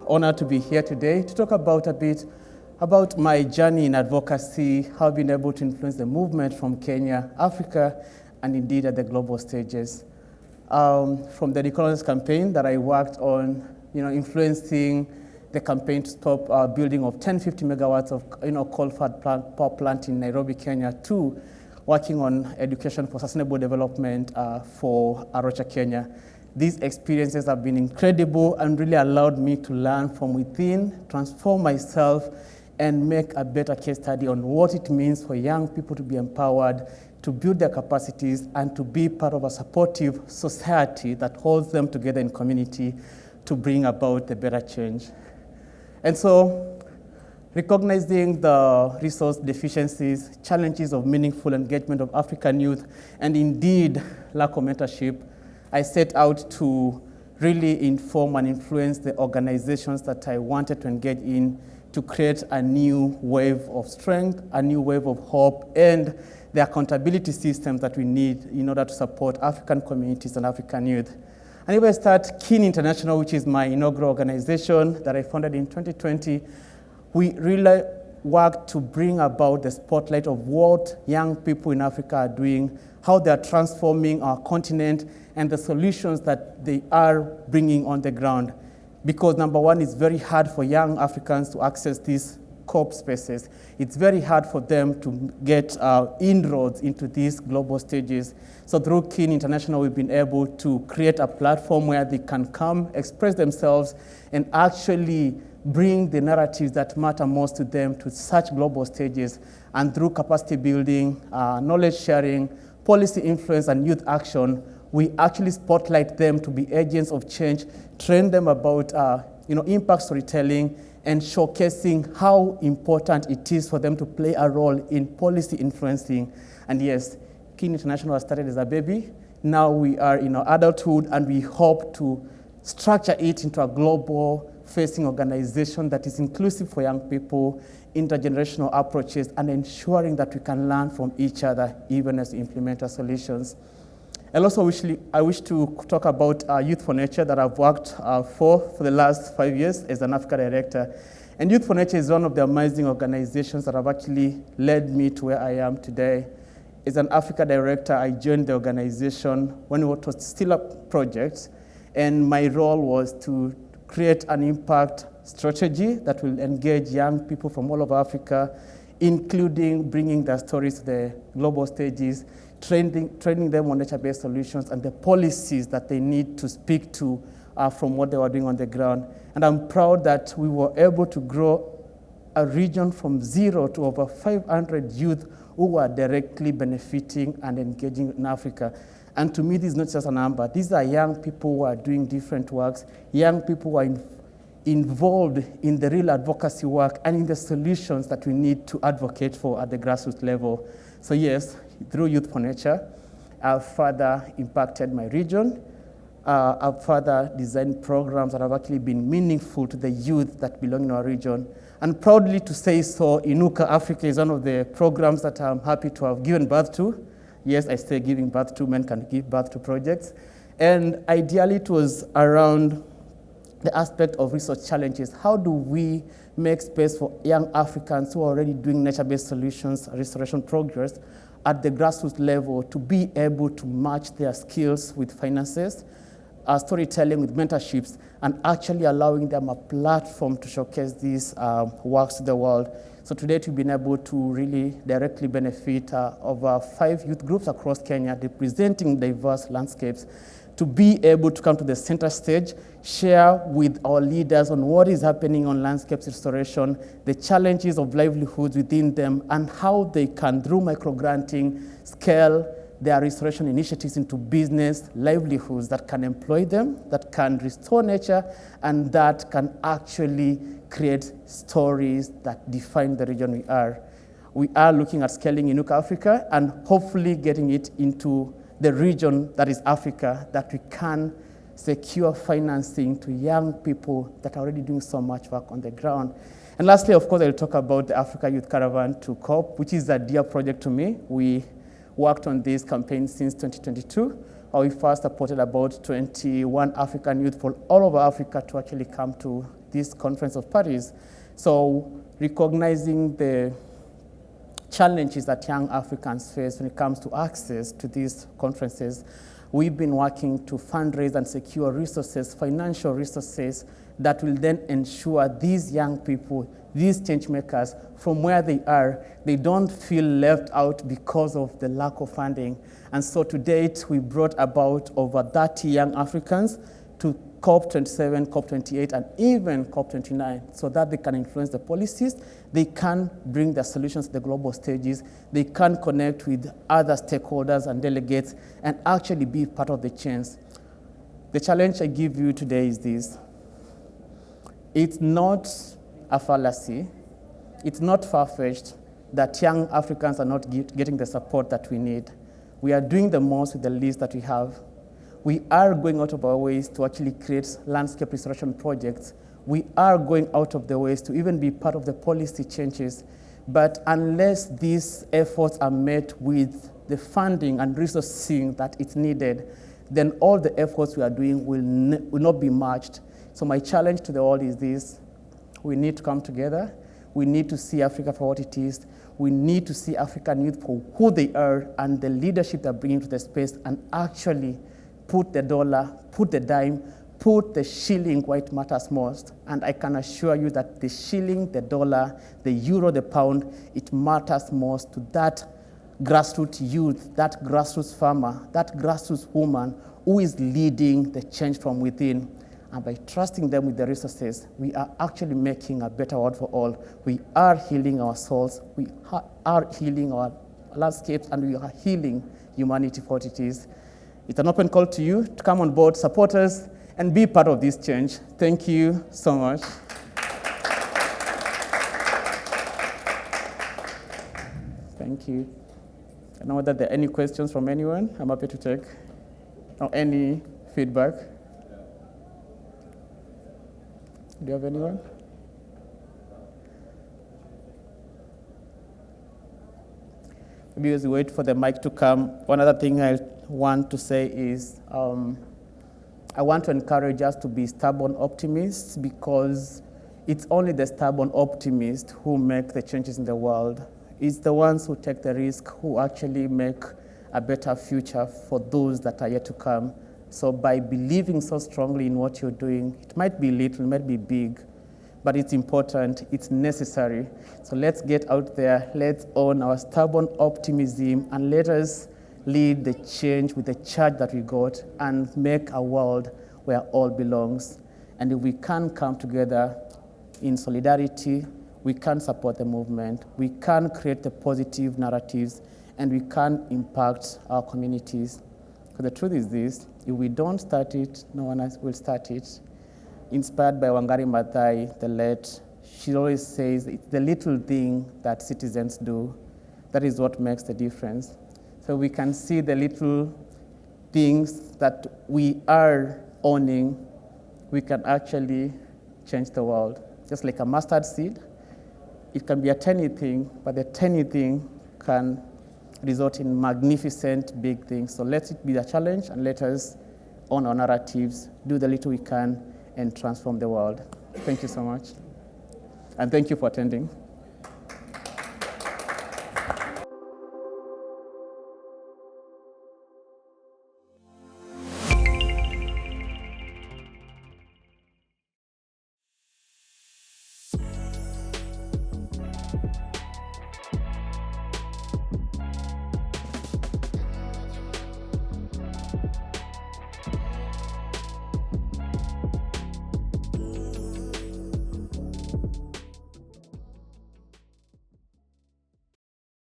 honored to be here today to talk about a bit about my journey in advocacy, how I've been able to influence the movement from Kenya, Africa, and indeed at the global stages. From the decolonized campaign that I worked on, influencing the campaign to stop building of 1050 megawatts of coal-fired power plant in Nairobi, Kenya, to working on education for sustainable development for Arusha, Kenya. These experiences have been incredible and really allowed me to learn from within, transform myself, and make a better case study on what it means for young people to be empowered, to build their capacities, and to be part of a supportive society that holds them together in community to bring about a better change. And so, recognizing the resource deficiencies, challenges of meaningful engagement of African youth, and indeed lack of mentorship, I set out to really inform and influence the organizations that I wanted to engage in to create a new wave of strength, a new wave of hope, and the accountability systems that we need in order to support African communities and African youth. And if I start, Keen International, which is my inaugural organization that I founded in 2020, we really work to bring about the spotlight of what young people in Africa are doing, how they are transforming our continent, and the solutions that they are bringing on the ground. Because number one, it's very hard for young Africans to access these COP spaces. It's very hard for them to get inroads into these global stages. So through Keen International, we've been able to create a platform where they can come, express themselves, and actually bring the narratives that matter most to them to such global stages. And through capacity building, knowledge sharing, policy influence, and youth action, we actually spotlight them to be agents of change, train them about impact storytelling, and showcasing how important it is for them to play a role in policy influencing. And yes, Keen International started as a baby. Now we are in our adulthood, and we hope to structure it into a global facing organization that is inclusive for young people, intergenerational approaches, and ensuring that we can learn from each other even as we implement our solutions. And also, I wish to talk about Youth for Nature that I've worked for the last 5 years as an Africa director. And Youth for Nature is one of the amazing organizations that have actually led me to where I am today. As an Africa director, I joined the organization when it was still a project, and my role was to create an impact strategy that will engage young people from all over Africa, including bringing their stories to the global stages, training them on nature-based solutions and the policies that they need to speak to from what they were doing on the ground. And I'm proud that we were able to grow a region from 0 to over 500 youth who were directly benefiting and engaging in Africa. And to me, this is not just a number. These are young people who are doing different works, young people who are involved in the real advocacy work and in the solutions that we need to advocate for at the grassroots level. So yes, through Youth for Nature, I've further impacted my region. I've further designed programs that have actually been meaningful to the youth that belong in our region. And proudly to say so, Inuka Africa is one of the programs that I'm happy to have given birth to. Yes, I say giving birth to, men can give birth to projects. And ideally, it was around the aspect of resource challenges. How do we make space for young Africans who are already doing nature-based solutions, restoration progress at the grassroots level to be able to match their skills with finances, storytelling with mentorships, and actually allowing them a platform to showcase these works to the world. So today we've been able to really directly benefit over 5 youth groups across Kenya representing diverse landscapes to be able to come to the center stage, share with our leaders on what is happening on landscapes restoration, the challenges of livelihoods within them, and how they can, through microgranting, scale their restoration initiatives into business livelihoods that can employ them, that can restore nature, and that can actually create stories that define the region we are. We are looking at scaling Inuka Africa and hopefully getting it into the region that is Africa, that we can secure financing to young people that are already doing so much work on the ground. And lastly, of course, I'll talk about the Africa Youth Caravan to COP, which is a dear project to me. We worked on this campaign since 2022. We first supported about 21 African youth from all over Africa to actually come to this Conference of Parties. So recognizing the challenges that young Africans face when it comes to access to these conferences, we've been working to fundraise and secure resources, financial resources, that will then ensure these young people, these change makers, from where they are, they don't feel left out because of the lack of funding. And so to date, we brought about over 30 young Africans to COP27, COP28, and even COP29, so that they can influence the policies, they can bring their solutions to the global stages, they can connect with other stakeholders and delegates, and actually be part of the change. The challenge I give you today is this. It's not a fallacy, it's not far-fetched that young Africans are not getting the support that we need. We are doing the most with the least that we have. We are going out of our ways to actually create landscape restoration projects. We are going out of the ways to even be part of the policy changes. But unless these efforts are met with the funding and resourcing that is needed, then all the efforts we are doing will not be matched. So my challenge to the world is this: we need to come together. We need to see Africa for what it is. We need to see African youth for who they are and the leadership they're bringing to the space, and actually put the dollar, put the dime, put the shilling where it matters most. And I can assure you that the shilling, the dollar, the euro, the pound, it matters most to that grassroots youth, that grassroots farmer, that grassroots woman who is leading the change from within. And by trusting them with the resources, we are actually making a better world for all. We are healing our souls, we are healing our landscapes, and we are healing humanity for what it is. It's an open call to you to come on board, support us, and be part of this change. Thank you so much. Thank you. I don't know whether there are any questions from anyone. I'm happy to take, or any feedback. Do you have anyone? Maybe as we wait for the mic to come, one other thing I want to say is I want to encourage us to be stubborn optimists, because it's only the stubborn optimists who make the changes in the world. It's the ones who take the risk who actually make a better future for those that are yet to come. So by believing so strongly in what you're doing, it might be little, it might be big, but it's important, it's necessary. So let's get out there, let's own our stubborn optimism, and let us lead the change with the charge that we got and make a world where all belongs. And if we can come together in solidarity, we can support the movement, we can create the positive narratives, and we can impact our communities. Because the truth is this: if we don't start it, no one else will start it. Inspired by Wangari Maathai, the late, she always says it's the little thing that citizens do that is what makes the difference. So we can see the little things that we are owning, we can actually change the world. Just like a mustard seed, it can be a tiny thing, but the tiny thing can result in magnificent big things. So let it be the challenge, and let us own our narratives, do the little we can, and transform the world. Thank you so much. And thank you for attending.